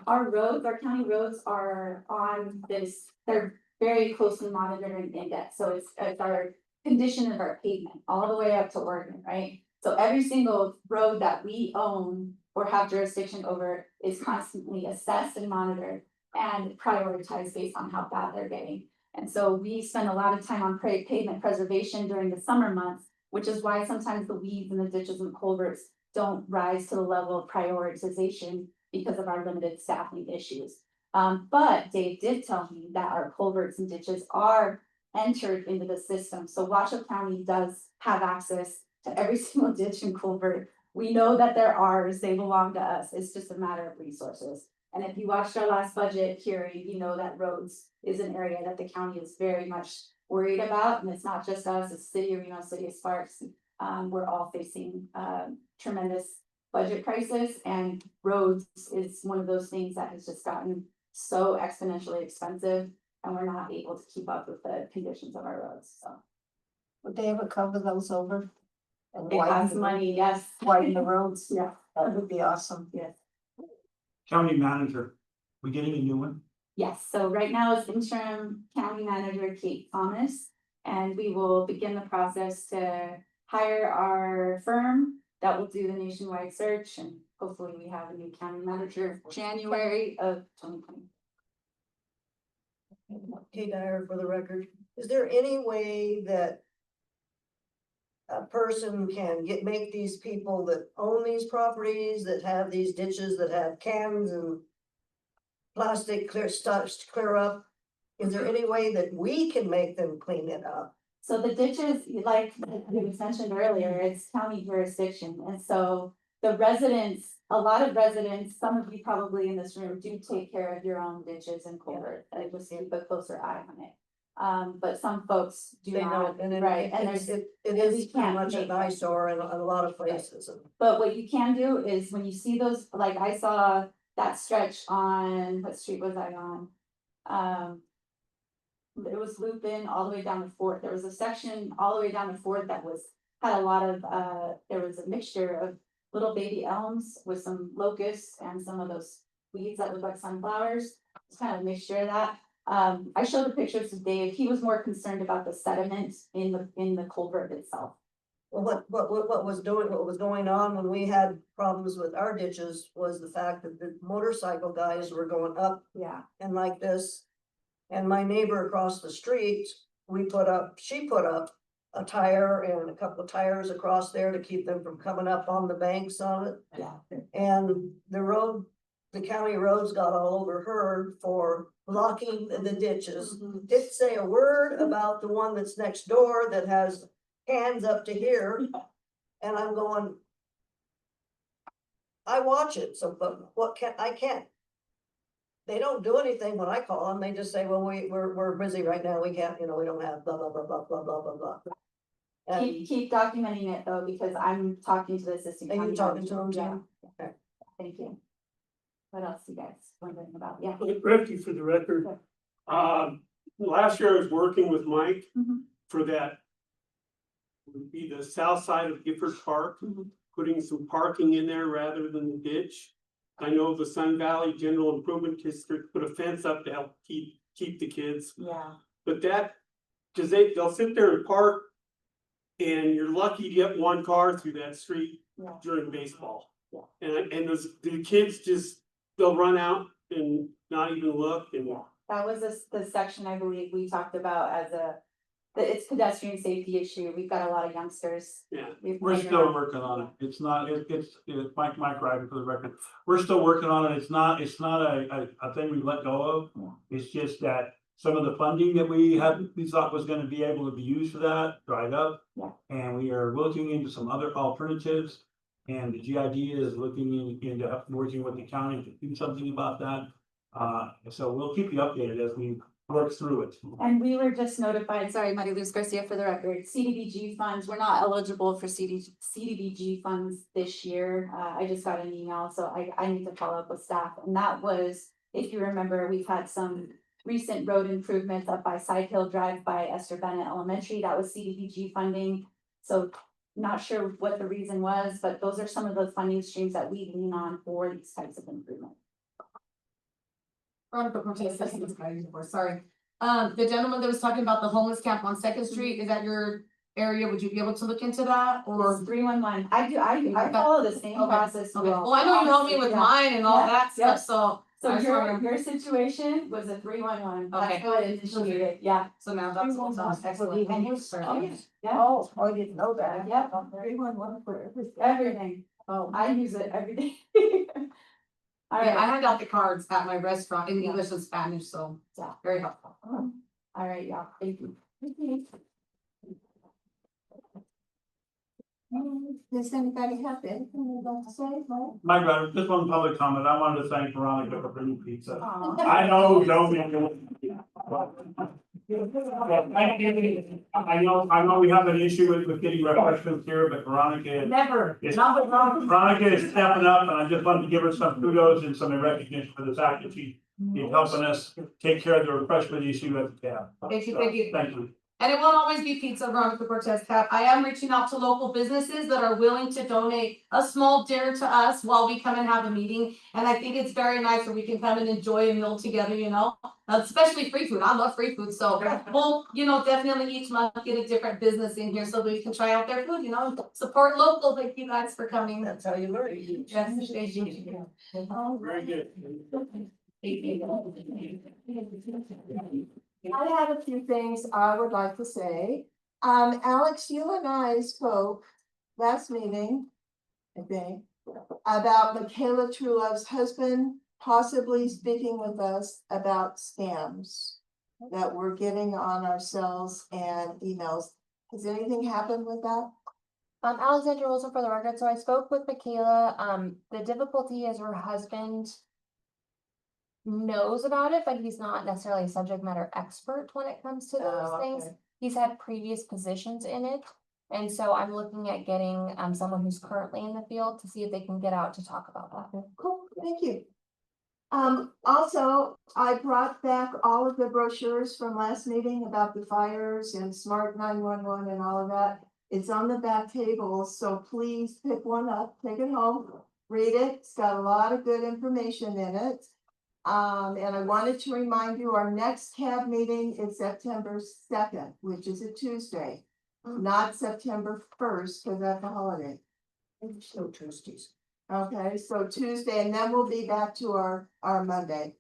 Our roads, our county roads are on this, they're very closely monitored and indexed. So it's our condition of our pavement all the way up to Oregon, right? So every single road that we own or have jurisdiction over is constantly assessed and monitored and prioritized based on how bad they're getting. And so we spend a lot of time on pavement preservation during the summer months, which is why sometimes the weeds and the ditches and culverts don't rise to the level of prioritization because of our limited staffing issues. But Dave did tell me that our culverts and ditches are entered into the system. So Washoe County does have access to every single ditch and culvert. We know that they're ours, they belong to us. It's just a matter of resources. And if you watched our last budget hearing, you know that roads is an area that the county is very much worried about. And it's not just us, it's City of Reno, City of Sparks. We're all facing tremendous budget crisis, and roads is one of those things that has just gotten so exponentially expensive, and we're not able to keep up with the conditions of our roads, so. Would they ever cover those over? And It has money, yes. widen the roads? Yeah. That would be awesome. Yes. County manager, we getting a new one? Yes, so right now it's interim county manager Kate Thomas, and we will begin the process to hire our firm that will do the nationwide search, and hopefully we have a new county manager January of 2020. Kay Dyer for the record, is there any way that a person can make these people that own these properties, that have these ditches, that have cans and plastic clear stuff to clear up? Is there any way that we can make them clean it up? So the ditches, like we mentioned earlier, it's county jurisdiction, and so the residents, a lot of residents, some of you probably in this room do take care of your own ditches and culverts, and just keep a closer eye on it. But some folks do They not, don't, and right, and it there's, is we pretty can't much an make them. eyesore in a lot of places. But what you can do is when you see those, like I saw that stretch on, what street was I on? It was Lupin all the way down to Fourth. There was a section all the way down to Fourth that had a lot of, there was a mixture of little baby elms with some locusts and some of those weeds that look like sunflowers. It's kind of a mixture of that. I showed the pictures to Dave. He was more concerned about the sediment in the culvert itself. Well, what was going on when we had problems with our ditches was the fact that the motorcycle guys were going up Yeah. and like this. And my neighbor across the street, she put up a tire and a couple of tires across there to keep them from coming up on the banks on it. Yeah. And the county roads got all over her for blocking the ditches. Didn't say a word about the one that's next door that has cans up to here. And I'm going, I watch it, so, but I can't. They don't do anything when I call them. They just say, well, we're busy right now. We can't, we don't have blah, blah, blah, blah, blah, blah, blah, blah. And Keep documenting it though, because I'm talking to the assistant. are you county talking to manager. them, Yeah. Jim? Okay. Thank you. What else you guys wondering about? Yeah. Ricky, for the record, last year I was working with Mike Mhm. for that. Would be the south side of Gifford Park, putting some parking in there rather than the ditch. I know the Sun Valley General Improvement District put a fence up to help keep the kids, Yeah. but cause they'll sit there and park. And you're lucky to get one car through that street Yeah. during baseball. Yeah. And the kids they'll run out and not even look and. Yeah. That was the section I believe we talked about as it's pedestrian safety issue. We've got a lot of youngsters. Yeah. We're still working on it. It's not, it's Mike Ryder for the record. We're still working on it. It's not a thing we let go of. Yeah. It's just that some of the funding that we thought was gonna be able to be used for that dried up. Yeah. And we are looking into some other alternatives. And the GID is looking into working with the county to do something about that. So we'll keep you updated as we work through it. And we were just notified, sorry, Maria Luz Garcia for the record, CDBG funds, we're not eligible for CDBG funds this year. I just got an email, so I need to follow up with staff, and that was, if you remember, we've had some recent road improvements up by Side Hill Drive by Esther Bennett Elementary, that was CDBG funding. So not sure what the reason was, but those are some of the funding streams that we lean on for these types of improvements. Veronica Cortez, Citizens Advisory Board, sorry. The gentleman that was talking about the homeless camp on Second Street, is that your area? Would you be able to look into that Or or? 311, I follow the same Okay. process. Okay, well, I know you helped me with Yeah. mine and all Yeah, that yeah. stuff, so. So I just wanna- your situation was a 311, Okay. that's how it initiated, yeah. So now that's what's on, excellent. And you- Oh, yeah. Yeah, Oh, I didn't know that. yeah, 311 for everything. everything, I use it every day. All Yeah, I right, hand out the cards at my restaurant in English and Spanish, so Yeah. very helpful. all right, yeah, thank you. Does anybody have anything they'd like to say, Mike? Mike Ryder, just one public comment. I wanted to thank Veronica for bringing pizza. Aw. I know, don't. I know we have an issue with getting refreshments here, but Veronica Never, is. not with Veronica is stepping up, and I just wanted to give her some kudos and some recognition for the fact that she's helping us take care of the refreshment issue at the tab. Thank you, So, thank you. Thank you. And it won't always be pizza, Veronica Cortez Cap. I am reaching out to local businesses that are willing to donate a small dinner to us while we come and have a meeting. And I think it's very nice where we can come and enjoy a meal together, you know, especially free food. I love free food. So we'll, definitely each month get a different business in here so we can try out their food, support local. Thank you guys for coming. That's how you learn. Yes, thank you. Very good. I have a few things I would like to say. Alex, you and I spoke last meeting, I think, about Michaela Trulove's husband possibly speaking with us about scams that we're getting on our cells and emails. Has anything happened with that? Alexandra Wilson for the record, so I spoke with Michaela, the difficulty is her husband knows about it, but he's not necessarily a subject matter expert when it comes to those Oh, things. okay. He's had previous positions in it, and so I'm looking at getting someone who's currently in the field to see if they can get out to talk about that. Cool, thank you. Also, I brought back all of the brochures from last meeting about the fires and Smart 911 and all of that. It's on the back table, so please pick one up, take it home, read it. It's got a lot of good information in it. And I wanted to remind you, our next CAB meeting is September 2nd, which is a Tuesday, not September 1st, because that's a holiday. No Tuesdays. Okay, so Tuesday, and then we'll be back to our Monday.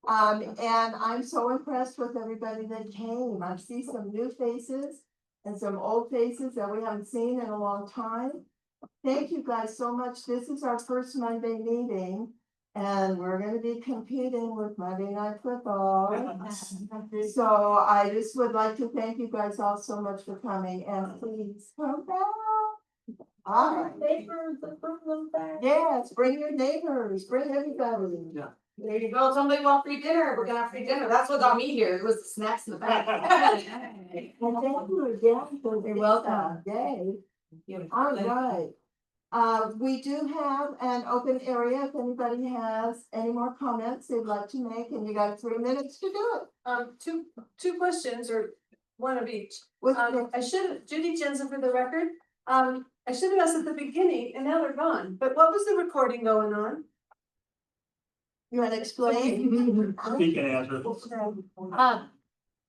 And I'm so impressed with everybody that came. I see some new faces and some old faces that we haven't seen in a long time. Thank you guys so much. This is our first Monday meeting, and we're gonna be competing with Monday Night Football. So I just would like to thank you guys all so much for coming, and please come back. All right. Yes, bring your neighbors, bring everybody. Yeah. There you go. Somebody want free dinner. We're gonna have free dinner. That's what got me here. It was the snacks in the back. And thank you again for You're this welcome. day. All right. We do have an open area. If anybody has any more comments they'd like to make, and you got 3 minutes to do it. two questions or one of each. With I should have, Judy Jensen for the record, I should have asked at the beginning and now they're gone, but what was the recording going on? You want to explain? He can answer.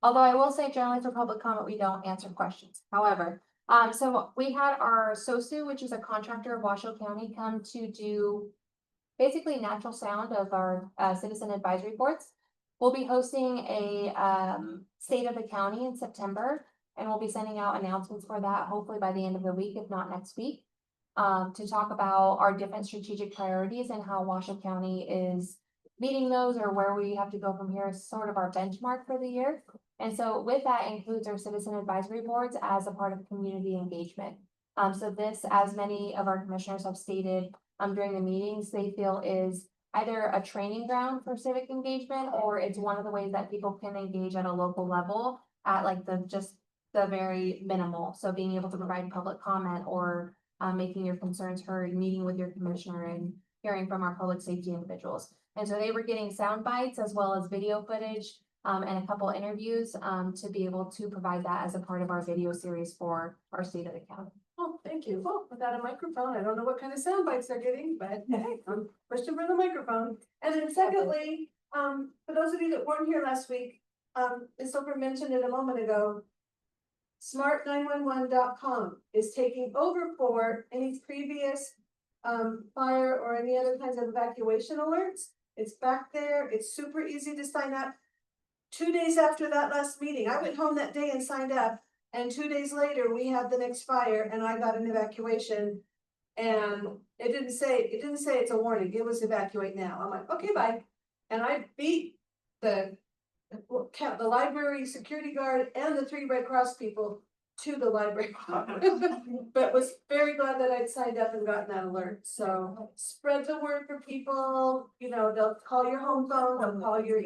Although I will say generally for public comment, we don't answer questions. However, so we had our SOSU, which is a contractor of Washoe County, come to do basically natural sound of our citizen advisory boards. We'll be hosting a state of the county in September, and we'll be sending out announcements for that hopefully by the end of the week, if not next week, to talk about our different strategic priorities and how Washoe County is meeting those or where we have to go from here is sort of our benchmark for the year. And so with that includes our citizen advisory boards as a part of community engagement. So this, as many of our commissioners have stated, during the meetings, they feel is either a training ground for civic engagement, or it's one of the ways that people can engage at a local level at like the very minimal. So being able to provide public comment or making your concerns heard, meeting with your commissioner and hearing from our public safety individuals. And so they were getting sound bites as well as video footage and a couple interviews to be able to provide that as a part of our video series for our state of the county. Oh, thank you. Well, without a microphone, I don't know what kind of sound bites they're getting, but hey, question for the microphone. And then secondly, for those of you that weren't here last week, as Oprah mentioned it a moment ago, smart911.com is taking over for any previous fire or any other kinds of evacuation alerts. It's back there. It's super easy to sign up. 2 days after that last meeting, I went home that day and signed up. And 2 days later, we had the next fire and I got an evacuation. And it didn't say it's a warning. It was evacuate now. I'm like, okay, bye. And I beat the library security guard and the 3 Red Cross people to the library. But was very glad that I'd signed up and gotten that alert. So spread the word for people, you know, they'll call your home phone, they'll call your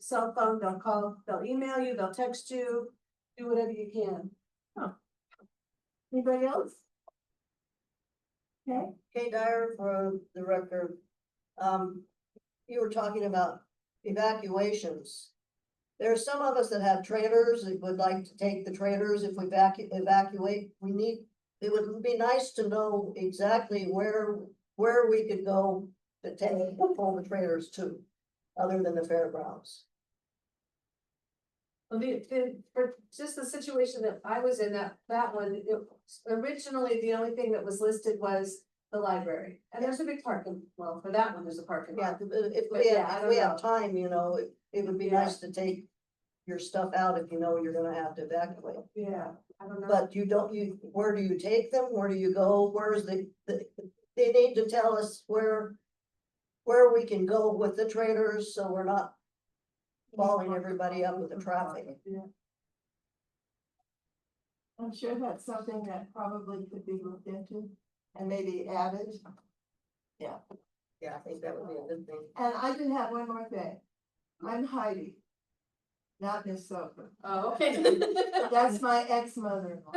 cell phone, they'll email you, they'll text you, do whatever you can. Anybody else? Okay. Kay Dyer for the record. You were talking about evacuations. There are some of us that have trailers that would like to take the trailers if we evacuate. It would be nice to know exactly where we could go to take all the trailers to, other than the fairgrounds. Well, for just the situation that I was in, that one, originally, the only thing that was listed was the library. And there's a big parking, well, for that one, there's a parking lot. Yeah, if But yeah, I we don't have time, you know, it would be Yeah. nice to take your stuff out if you know you're gonna have to evacuate. Yeah, I don't know. But where do you take them? Where do you go? Where's they need to tell us where we can go with the trailers, so we're not balling everybody up with the traffic. Yeah. I'm sure that's something that probably could be looked into and maybe added. Yeah, I think that would be a good thing. And I do have one more thing. I'm Heidi. Not Miss Soper. Oh, okay. That's my ex-mother-in-law.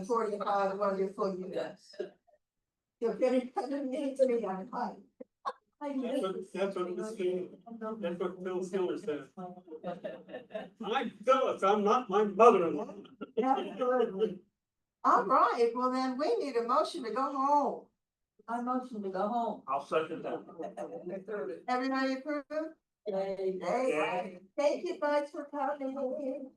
45, wonderful years. If anybody needs me, I'm Heidi. That's what Phil Stiller said. I'm Phyllis, I'm not my mother-in-law. Absolutely. All right, well then we need a motion to go home. I motion to go home. I'll second that. Everybody approve? Yay. Thank you guys for coming.